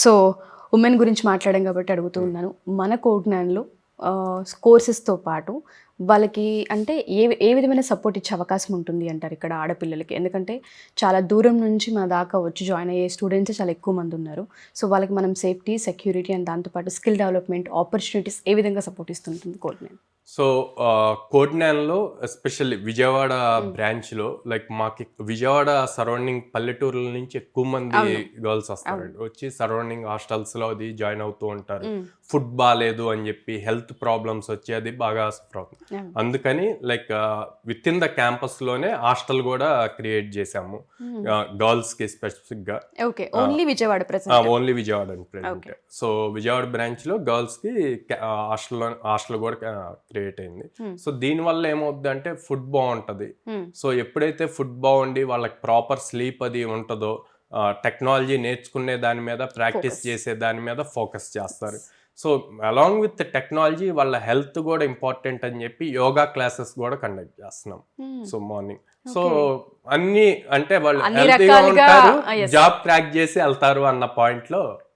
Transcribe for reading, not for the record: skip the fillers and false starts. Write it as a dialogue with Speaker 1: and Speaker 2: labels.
Speaker 1: So women గురించి మాట్లాడాం కాబట్టి అడుగుతూ ఉన్నాను. మన కోడ్నాన్లో కోర్సెస్తో పాటు వాళ్ళకి అంటే ఏ విధమైన సపోర్ట్ ఇచ్చే అవకాశం ఉంటుంది అంటారు ఇక్కడ ఆడపిల్లలకి? ఎందుకంటే చాలా దూరం నుంచి మన దాకా వచ్చి జాయిన్ అయ్యే స్టూడెంట్స్ చాలా ఎక్కువ మంది ఉన్నారు. సో వాళ్ళకి మనం సేఫ్టీ, సెక్యూరిటీ అండ్ దాంతోపాటు స్కిల్ డెవలప్మెంట్ ఆపర్చునిటీస్ ఏ విధంగా సపోర్ట్ ఇస్తుంటుంది కోడ్నాన్?
Speaker 2: సో కోడ్నాన్లో ఎస్పెషల్లీ విజయవాడ బ్రాంచ్లో లైక్ మాకు విజయవాడ సరౌండింగ్ పల్లెటూరుల నుంచి ఎక్కువ మంది గర్ల్స్ వస్తారండి. వచ్చి సరౌండింగ్ హాస్టల్స్లో అది జాయిన్ అవుతూ ఉంటారు. ఫుడ్ బాగాలేదు అని చెప్పి హెల్త్ ప్రాబ్లమ్స్ వచ్చి అది బాగా సఫర్ అవుతుంది. అందుకని లైక్ విత్ ఇన్ ద క్యాంపస్లోనే హాస్టల్ కూడా క్రియేట్ చేసాము గర్ల్స్కి స్పెసిఫిక్గా.
Speaker 1: ఓన్లీ విజయవాడ
Speaker 2: ఓన్లీ విజయవాడ అని ప్రెజెంట్. సో విజయవాడ బ్రాంచ్లో గర్ల్స్కి హాస్టల్ కూడా క్రియేట్ అయింది. సో దీనివల్ల ఏమవుద్ది అంటే ఫుడ్ బాగుంటుంది. సో ఎప్పుడైతే ఫుడ్ బాగుండి వాళ్ళకి ప్రాపర్ స్లీప్ అది ఉంటుందో టెక్నాలజీ నేర్చుకునే దాని మీద ప్రాక్టీస్ చేసే దాని మీద ఫోకస్ చేస్తారు. సో అలాంగ్ విత్ టెక్నాలజీ వాళ్ళ హెల్త్ కూడా ఇంపార్టెంట్ అని చెప్పి యోగా క్లాసెస్ కూడా కండక్ట్ చేస్తున్నాం. సో మార్నింగ్ సో అన్ని అంటే వాళ్ళు హెల్తీగా ఉంటారు, జాబ్ క్రాక్ చేసి వెళ్తారు అన్న పాయింట్ లో